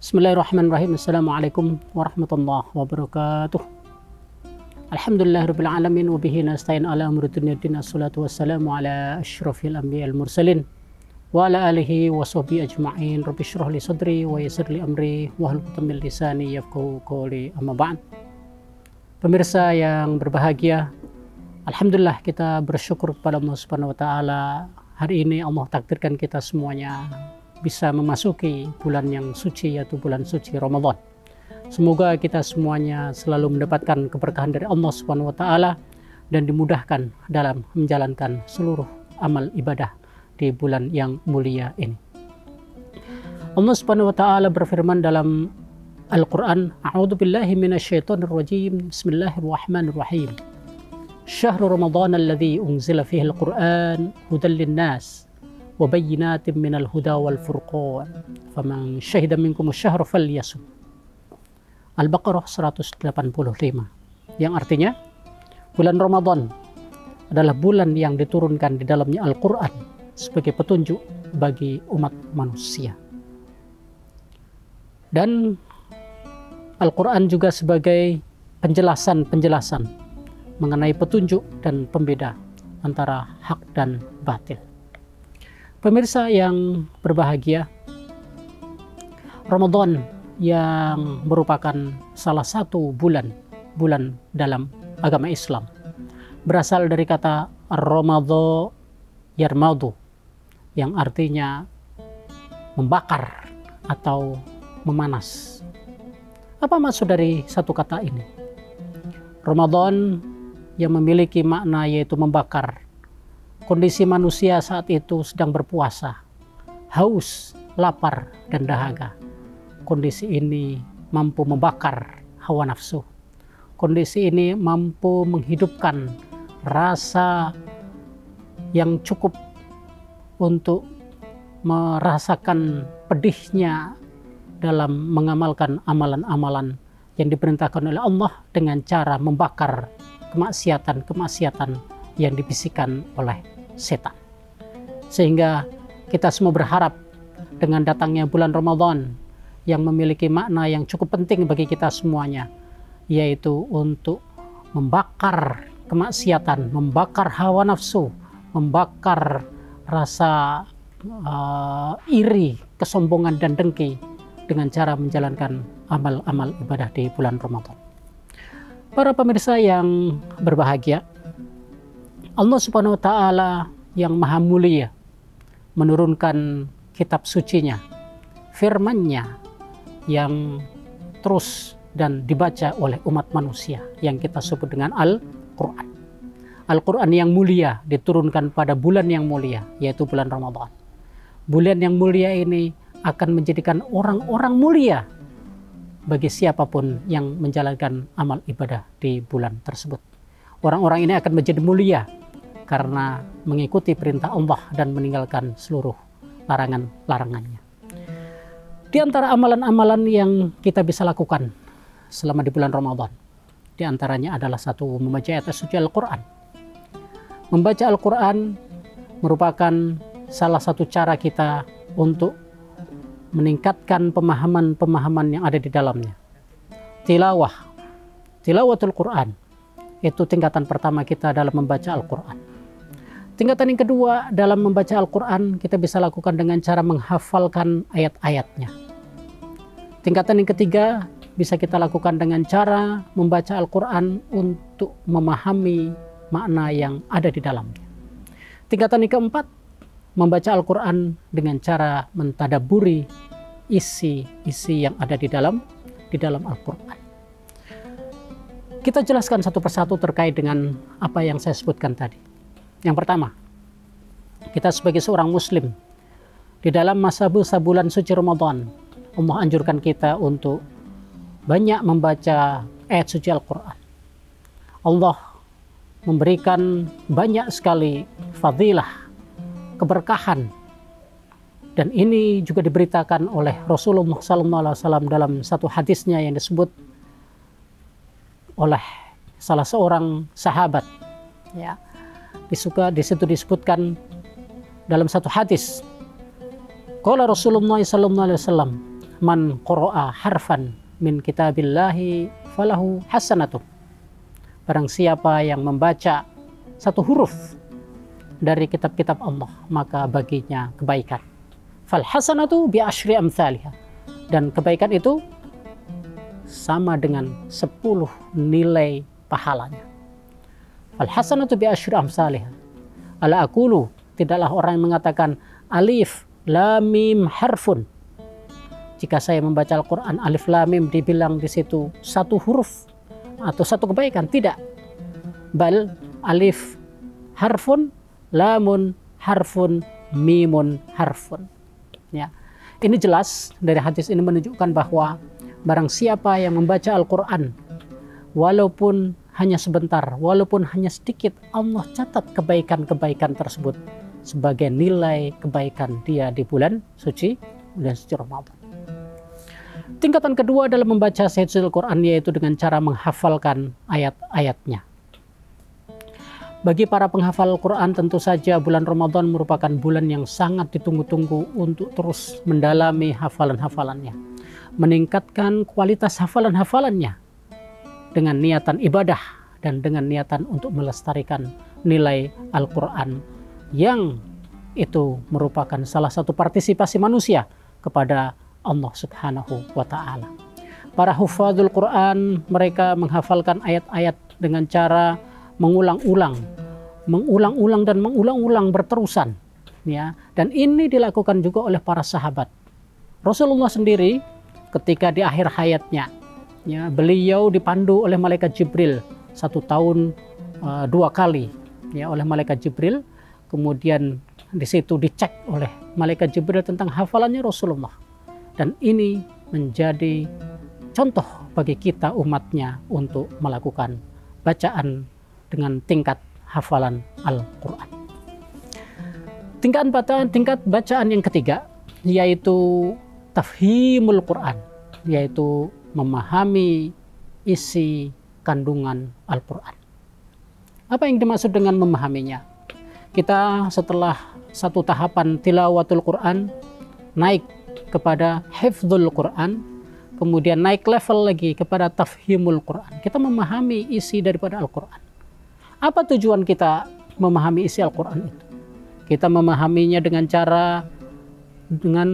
Bismillahirrahmanirrahim. Assalamualaikum warahmatullahi wabarakatuh. Alhamdulillahirabbil alamin wa bihi nasta'in ala umuri dunya din. Assalatu wassalamu ala asyrafil anbiya'il mursalin wa ala alihi wa sahbihi ajma'in. Rabbi shrah li sadri wa yassir li amri wahlul 'uqdatam min lisani yafqahu qawli. Amma ba'd. Pemirsa yang berbahagia, alhamdulillah kita bersyukur kepada Allah Subhanahu wa taala. Hari ini Allah takdirkan kita semuanya bisa memasuki bulan yang suci, yaitu bulan suci Ramadan. Semoga kita semuanya selalu mendapatkan keberkahan dari Allah Subhanahu wa taala dan dimudahkan dalam menjalankan seluruh amal ibadah di bulan yang mulia ini. Allah Subhanahu wa taala berfirman dalam Al-Qur'an, A'udzubillahi minasyaitonir rajim. Bismillahirrahmanirrahim. Syahrul Ramadan alladzi unzila fihi al-Qur'an hudan lin-nas wa bayyinatin minal huda wal furqan faman syahida minkum asy-syahra falyasum. Al-Baqarah 185, yang artinya bulan Ramadan adalah bulan yang diturunkan di dalamnya Al-Qur'an sebagai petunjuk bagi umat manusia, dan Al-Qur'an juga sebagai penjelasan mengenai petunjuk dan pembeda antara hak dan batil. Pemirsa yang berbahagia, Ramadan yang merupakan salah satu bulan dalam agama Islam berasal dari kata Ramadha yarmadu, yang artinya membakar atau memanas. Apa maksud dari satu kata ini? Ramadan yang memiliki makna yaitu membakar. Kondisi manusia saat itu sedang berpuasa, haus, lapar, dan dahaga. Kondisi ini mampu membakar hawa nafsu. Kondisi ini mampu menghidupkan rasa yang cukup untuk merasakan pedihnya dalam mengamalkan amalan-amalan yang diperintahkan oleh Allah dengan cara membakar kemaksiatan yang dibisikkan oleh setan. Sehingga kita semua berharap dengan datangnya bulan Ramadan yang memiliki makna yang cukup penting bagi kita semuanya, yaitu untuk membakar kemaksiatan, membakar hawa nafsu, membakar rasa iri, kesombongan dan dengki dengan cara menjalankan amal-amal ibadah di bulan Ramadan. Para pemirsa yang berbahagia, Allah Subhanahu wa taala yang maha mulia menurunkan kitab sucinya, firman-Nya yang terus dan dibaca oleh umat manusia yang kita sebut dengan Al-Qur'an. Al-Qur'an yang mulia diturunkan pada bulan yang mulia, yaitu bulan Ramadan. Bulan yang mulia ini akan menjadikan orang-orang mulia bagi siapapun yang menjalankan amal ibadah di bulan tersebut. Orang-orang ini akan menjadi mulia karena mengikuti perintah Allah dan meninggalkan seluruh larangan-larangannya. Di antara amalan-amalan yang kita bisa lakukan selama di bulan Ramadan, di antaranya adalah satu, membaca ayat suci Al-Quran. Membaca Al-Quran merupakan salah satu cara kita untuk meningkatkan pemahaman-pemahaman yang ada di dalamnya. Tilawatul Quran itu tingkatan pertama kita dalam membaca Al-Quran. Tingkatan yang kedua dalam membaca Al-Quran kita bisa lakukan dengan cara menghafalkan ayat-ayatnya. Tingkatan yang ketiga bisa kita lakukan dengan cara membaca Al-Quran untuk memahami makna yang ada di dalamnya. Tingkatan yang keempat, membaca Al-Quran dengan cara mentadabburi isi yang ada di dalam Al-Quran. Kita jelaskan satu persatu terkait dengan apa yang saya sebutkan tadi. Yang pertama, kita sebagai seorang muslim di dalam masa bulan suci Ramadan, Allah anjurkan kita untuk banyak membaca ayat suci Al-Quran. Allah memberikan banyak sekali fadilah, keberkahan, dan ini juga diberitakan oleh Rasulullah SAW dalam satu hadisnya yang disebut oleh salah seorang sahabat. Ya, di situ disebutkan dalam satu hadis, qala Rasulullah sallallahu alaihi wasallam, man qara'a harfan min kitabillahi falahu hasanatu. Barang siapa yang membaca satu huruf dari kitab-kitab Allah, maka baginya kebaikan. Fal hasanatu bi asyri amsalha. Dan kebaikan itu sama dengan 10 nilai pahalanya. Fal hasanatu bi asyri amsalha. Ala aqulu, tidaklah orang yang mengatakan alif lam mim harfun. Jika saya membaca Al-Quran alif lam mim dibilang di situ satu huruf atau satu kebaikan, tidak. Bal alif harfun, lamun harfun, mimun harfun. Ya. Ini jelas dari hadis ini menunjukkan bahwa barang siapa yang membaca Al-Quran walaupun hanya sebentar, walaupun hanya sedikit, Allah catat kebaikan-kebaikan tersebut sebagai nilai kebaikan dia di bulan suci Ramadan. Tingkatan kedua dalam membaca Al Quran yaitu dengan cara menghafalkan ayat-ayatnya. Bagi para penghafal Al-Quran, tentu saja bulan Ramadan merupakan bulan yang sangat ditunggu-tunggu untuk terus mendalami hafalan-hafalannya, meningkatkan kualitas hafalan-hafalannya dengan niatan ibadah dan dengan niatan untuk melestarikan nilai Al-Quran yang itu merupakan salah satu partisipasi manusia kepada Allah Subhanahu wa Ta'ala. Para hufadzul Quran, mereka menghafalkan ayat-ayat dengan cara mengulang-ulang dan mengulang-ulang berterusan, ya. Dan ini dilakukan juga oleh para sahabat. Rasulullah sendiri ketika di akhir hayatnya, ya, beliau dipandu oleh malaikat Jibril 1 tahun 2 kali, ya, oleh malaikat Jibril. Kemudian di situ dicek oleh malaikat Jibril tentang hafalannya Rasulullah. Dan ini menjadi contoh bagi kita umatnya untuk melakukan bacaan dengan tingkat hafalan Al-Quran. Tingkat bacaan yang ketiga yaitu tafhimul Quran, yaitu memahami isi kandungan Al-Quran. Apa yang dimaksud dengan memahaminya? Kita setelah satu tahapan tilawatul Quran naik kepada hifdzul Quran, kemudian naik level lagi kepada tafhimul Quran. Kita memahami isi daripada Al-Quran. Apa tujuan kita memahami isi Al-Quran itu? Kita memahaminya dengan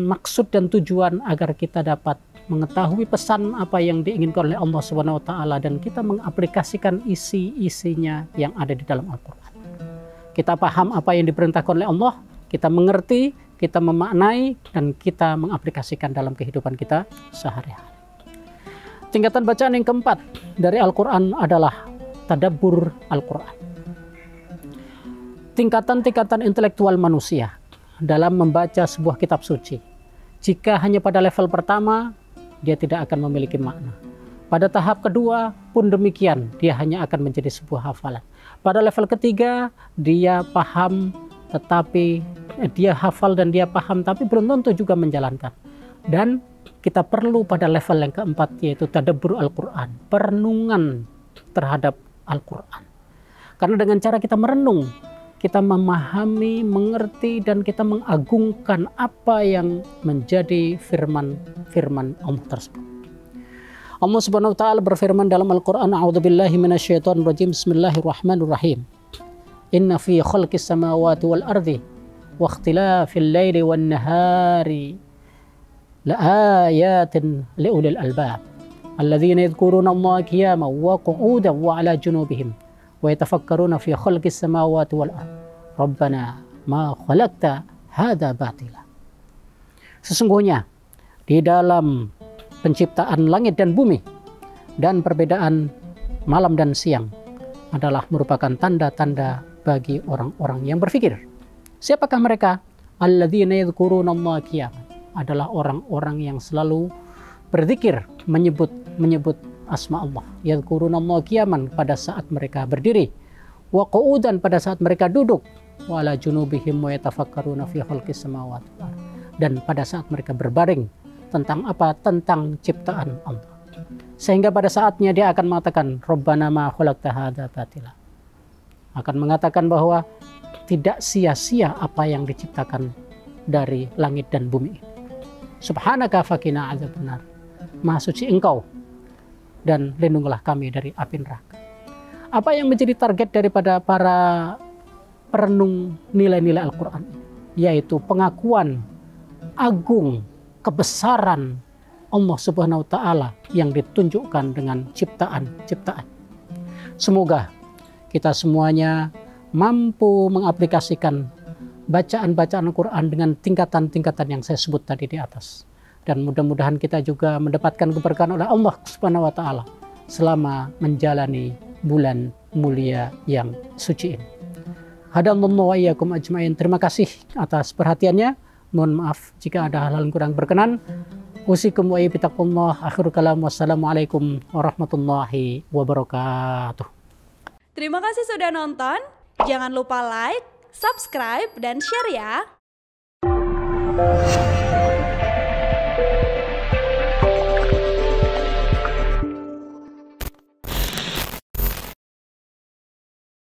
maksud dan tujuan agar kita dapat mengetahui pesan apa yang diinginkan oleh Allah Subhanahu wa Ta'ala dan kita mengaplikasikan isi-isinya yang ada di dalam Al-Quran. Kita paham apa yang diperintahkan oleh Allah, kita mengerti, kita memaknai, dan kita mengaplikasikan dalam kehidupan kita sehari-hari. Tingkatan bacaan yang keempat dari Al-Quran adalah tadabbur Al-Quran. Tingkatan-tingkatan intelektual manusia dalam membaca sebuah kitab suci. Jika hanya pada level pertama, dia tidak akan memiliki makna. Pada tahap kedua pun demikian, dia hanya akan menjadi sebuah hafalan. Pada level ketiga, dia paham, tetapi dia hafal dan dia paham, tapi belum tentu juga menjalankan. Dan kita perlu pada level yang keempat, yaitu tadabbur Al-Quran, perenungan terhadap Al-Quran. Karena dengan cara kita merenung, kita memahami, mengerti, dan kita mengagungkan apa yang menjadi firman Allah tersebut. Allah Subhanahu wa Ta'ala berfirman dalam Al-Quran, A'udzubillahi minasyaitonir rajim, Bismillahirrahmanirrahim. Inna fi khalqis samawati wal ardi wa ikhtilafil laili wan nahari laayatin liulil albab alladzina yadhkuruna Allaha qiyaman wa qu'udan wa 'ala junubihim wa yatafakkaruna fi khalqis samawati wal ardi rabbana ma khalaqta hadza batila. Sesungguhnya di dalam penciptaan langit dan bumi dan perbedaan malam dan siang adalah merupakan tanda-tanda bagi orang-orang yang berfikir. Siapakah mereka? Alladzina yadhkuruna Allaha qiyaman, adalah orang-orang yang selalu berzikir, menyebut asma Allah. Yadhkuruna Allaha qiyaman, pada saat mereka berdiri, wa qu'udan, pada saat mereka duduk, wa ala junubihim wa yatafakkaruna fi khalqis samawati wal ardh, dan pada saat mereka berbaring tentang apa? Tentang ciptaan Allah. Sehingga pada saatnya dia akan mengatakan Rabbana ma khalaqta hadza batila, akan mengatakan bahwa tidak sia-sia apa yang diciptakan dari langit dan bumi. Subhanaka faqina adzabannar. Maha suci Engkau dan lindungilah kami dari api neraka. Apa yang menjadi target daripada para perenung nilai-nilai Al-Quran, yaitu pengakuan agung kebesaran Allah Subhanahu wa Ta'ala yang ditunjukkan dengan ciptaan-ciptaan. Semoga kita semuanya mampu mengaplikasikan bacaan-bacaan Al-Quran dengan tingkatan-tingkatan yang saya sebut tadi di atas. Dan mudah-mudahan kita juga mendapatkan keberkahan oleh Allah Subhanahu wa Ta'ala selama menjalani bulan mulia yang suci ini. Hadallahu wa iyyakum ajmain. Terima kasih atas perhatiannya. Mohon maaf jika ada hal-hal yang kurang berkenan. Usikum wa ibtaqullah. Akhirul kalam. Wassalamualaikum warahmatullahi wabarakatuh. Terima kasih sudah nonton. Jangan lupa like, subscribe, dan share ya.